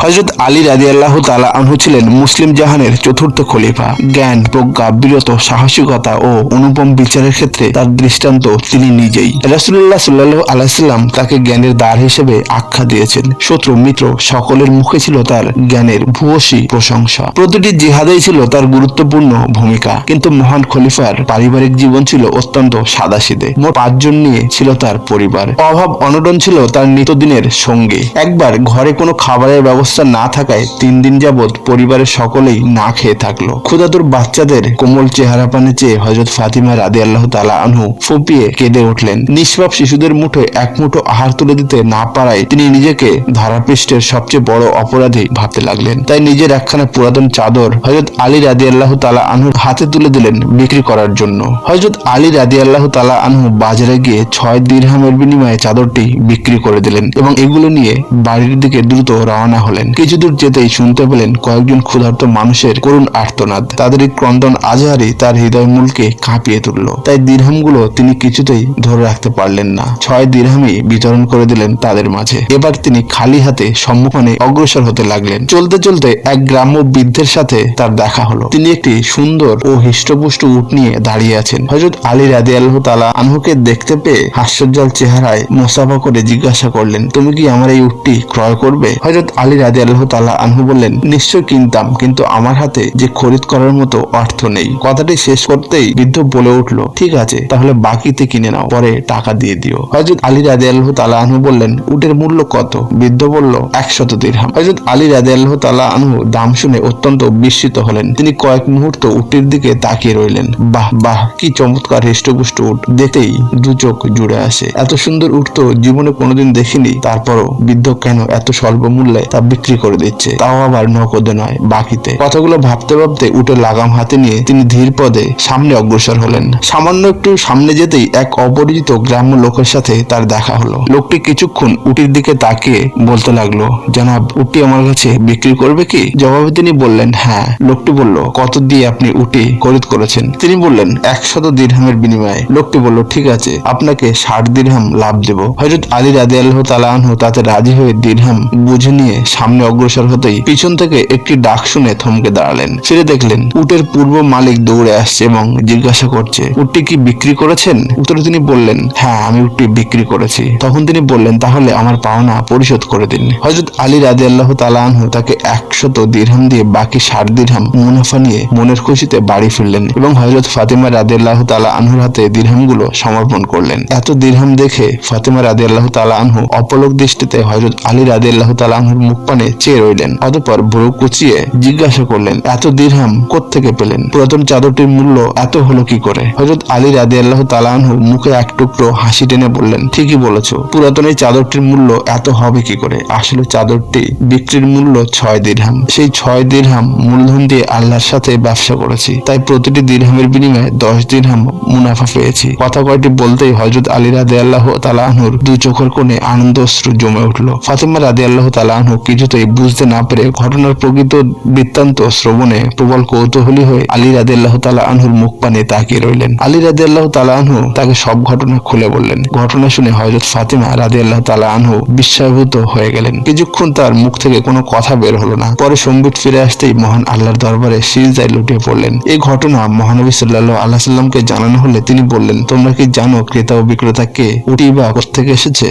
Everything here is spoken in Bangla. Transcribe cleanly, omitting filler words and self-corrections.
হযরত আলী রাদিয়াল্লাহু তাআলা আনহু ছিলেন মুসলিম জাহানের চতুর্থ খলিফা। জ্ঞান, প্রজ্ঞা, বীরত্ব, সাহসিকতা ও অনুপম বিচারের ক্ষেত্রে তার দৃষ্টান্ত তিনি নিজেই। রাসূলুল্লাহ সাল্লাল্লাহু আলাইহি সাল্লাম তাকে জ্ঞানের দ্বার হিসেবে আখ্যা দিয়েছেন। শত্রু মিত্র সকলের মুখে ছিল তার জ্ঞানের ভূয়সী প্রশংসা। প্রতিটি জিহাদেই ছিল তার গুরুত্বপূর্ণ ভূমিকা। কিন্তু মহান খলিফার পারিবারিক জীবন ছিল অত্যন্ত সাদাসিধে। মোট 5 জন নিয়ে ছিল তার পরিবার। অভাব অনটন ছিল তার নিত্যদিনের সঙ্গী। একবার ঘরে কোনো খাবারের ব্যবস্থা না থাকায় 3 দিন যাবৎ পরিবারের সকলেই না খেয়ে থাকলো। ক্ষুধাতুর বাচ্চাদের কোমল চেহারা পানে চেয়ে হযরত ফাতিমা রাদিয়াল্লাহু তাআলা আনহু ফুঁপিয়ে কেঁদে উঠলেন। নিষ্পাপ শিশুদের মুঠোয় এক মুঠো আহার তুলে দিতে না পারায় তিনি নিজেকে ধরাপৃষ্ঠের সবচেয়ে বড় অপরাধী ভাবতে লাগলেন। তাই নিজের একখানা পুরাতন চাদর হযরত আলী রাদিয়াল্লাহু তাআলা আনহুর হাতে তুলে দিলেন বিক্রি করার জন্য। হযরত আলী রাদিয়াল্লাহু তাআলা আনহু বাজারে গিয়ে 6 দিরহামের বিনিময়ে চাদরটি বিক্রি করে দিলেন এবং এগুলো নিয়ে বাড়ির দিকে দ্রুত রওনা হলেন। কিছু দূর যেতেই শুনতে পেলেন কয়েকজন ক্ষুধার্ত মানুষের করুণ আর্তনাদ। তাদের এই ক্রন্দন আজহারি তার হৃদয়মূলকে কাঁপিয়ে তুলল। তাই দিরহামগুলো তিনি কিছুতেই ধরে রাখতে পারলেন না। 6 দিরহামই বিতরণ করে দিলেন তাদের মাঝে। এবার তিনি খালি হাতে সম্মুখে অগ্রসর হতে লাগলেন। চলতে চলতে এক গ্রাম্য বৃদ্ধের সাথে তার দেখা হলো। তিনি একটি সুন্দর ও হৃষ্টপুষ্ট উট নিয়ে দাঁড়িয়ে আছেন। হযরত আলী রাদিয়াল্লাহু তাআলা আনহুকে দেখতে পেয়ে হাস্যোজ্জ্বল চেহারায় মুসাফা করে জিজ্ঞাসা করলেন, তুমি কি আমার এই উটটি ক্রয় করবে? হযরত আলী রাদিয়াল্লাহু তাআলা আনহু বললেন, নিশ্চয় কিনতাম, কিন্তু আমার হাতে যে খরিদ করার মতো অর্থ নেই। কথাটি শেষ করতেই বৃদ্ধ বলে উঠল, ঠিক আছে, তাহলে বাকিতে কিনে নাও, পরে টাকা দিয়ে দিও। হযরত আলী রাদিয়াল্লাহু তাআলা আনহু বললেন, উটের মূল্য কত? বৃদ্ধ বলল, 100 দিরহাম। হযরত আলী রাদিয়াল্লাহু তাআলা আনহু দাম শুনে অত্যন্ত বিস্মিত হলেন। তিনি কয়েক মুহূর্ত উটের দিকে তাকিয়ে রইলেন। বাহ বাহ, কি চমৎকার হৃষ্টপুষ্ট উট, দেখতেই দু চোখ জুড়ে আসে। এত সুন্দর উট তো জীবনে কোনোদিন দেখিনি। তারপরও বৃদ্ধ কেন এত স্বল্প মূল্যে তা বিক্রি করে দিচ্ছে, তাও আবার নগদে নয়, বাকিতে। কথাগুলো ভাবতে ভাবতে উটের লাগাম হাতে নিয়ে তিনি ধীর পদে সামনে অগ্রসর হলেন। সামান্য একটু সামনে যেতেই এক অপরিচিত গ্রাম্য লোকের সাথে তার দেখা হলো। লোকটি কিছুক্ষণ উটের দিকে তাকিয়ে বলতে লাগলো, জনাব, উটটি আমার কাছে বিক্রি করবে কি? জবাবে তিনি বললেন, হ্যাঁ। লোকটি বলল, কত দিয়ে আপনি উটটি খরিদ করেছেন? তিনি বললেন, 100 দিরহামের বিনিময়ে। লোকটি বলল, ঠিক আছে, আপনাকে 60 দিরহাম লাভ দেব। হযরত আলী রাদিয়াল্লাহু তাআলা আনহু তাতে রাজি হয়ে দিরহাম বুঝে নিয়ে সামনে অগ্রসর হতেই পিছন থেকে একটি ডাক শুনে থমকে দাঁড়ালেন। ফিরে দেখলেন উটের পূর্ব মালিক দৌড়ে আসছে এবং জিজ্ঞাসা করছে, উটটি কি বিক্রি করেছেন? উত্তরে তিনি বললেন, হ্যাঁ, আমি উটটি বিক্রি করেছি। তখন তিনি বললেন, তাহলে আমার পাওনা পরিশোধ করে দিন। হযরত আলী রাদিয়াল্লাহু তাআলা আনহু তাকে 100 দিরহাম দিয়ে বাকি 60 দিরহাম মুনাফা নিয়ে মনের খুশিতে বাড়ি ফিরলেন এবং হযরত ফাতিমা রাদিয়াল্লাহু তাআলা আনহুর হাতে দিরহামগুলো সমর্পণ করলেন। এত দিরহাম দেখে ফাতিমা রাদিয়াল্লাহু তাআলা আনহু অপলক দৃষ্টিতে হযরত আলী রাদিয়াল্লাহু তাআলা আনহুর মুখ পানে চেয়ে রইলেন। অতঃপর ভ্রু কুঁচিয়ে জিজ্ঞাসা করলেন, এত দিরহাম কোত্থেকে পেলেন? পুরাতন চাদরটির মূল্য এত হলো কি করে? হযরত আলী রাদিয়াল্লাহু তাআলা আনহু মুখে এক টুকরো হাসি টেনে বললেন, ঠিকই বলেছো, পুরাতন এই চাদরটির মূল্য এত হবে কি করে? আসলে চাদরটি বিক্রির মূল্য 6 দিরহাম। সেই 6 দিরহাম মূলধন দিয়ে আল্লাহর সাথে ব্যবসা করেছি, তাই প্রতিটি দিরহামের বিনিময়ে 10 দিরহাম মুনাফা পেয়েছি। কথা কয়টি বলতেই হযরত আলী রাদিয়াল্লাহু তাআলা আনহুর দুই চোখের কোণে আনন্দ অশ্রু জমে উঠল। ফাতিমা রাদিয়াল্লাহু তাআলা আনহু কিছুতেই বুঝতে না পেরে ঘটনার প্রকৃত বৃত্তান্ত শ্রবণে প্রবল কৌতূহলী হয়ে আলী রাদিয়াল্লাহু তাআলা আনহুর মুখ পানে তাকিয়ে রইলেন। আলী রাদিয়াল্লাহু তাআলা আনহু তাকে সব ঘটনা খুলে বললেন। ঘটনা শুনে হযরত ফাতিমা রাদিয়াল্লাহু তাআলা আনহু বিস্ময়ভূত হয়ে গেলেন। কিছুক্ষণ তার মুখ থেকে কোনো কথা বের হলো না। পরে সম্বিত ফিরে আসতেই মহান আল্লাহর দরবারে সিজদায় লুটিয়ে পড়লেন। এই ঘটনা মহানবী সাল্লাল্লাহু আলাইহি সাল্লামকে জানানো হলে তিনি বললেন, তোমরা কি জানো ক্রেতা ও বিক্রেতা কে? উটই বা কোত্থেকে এসেছে?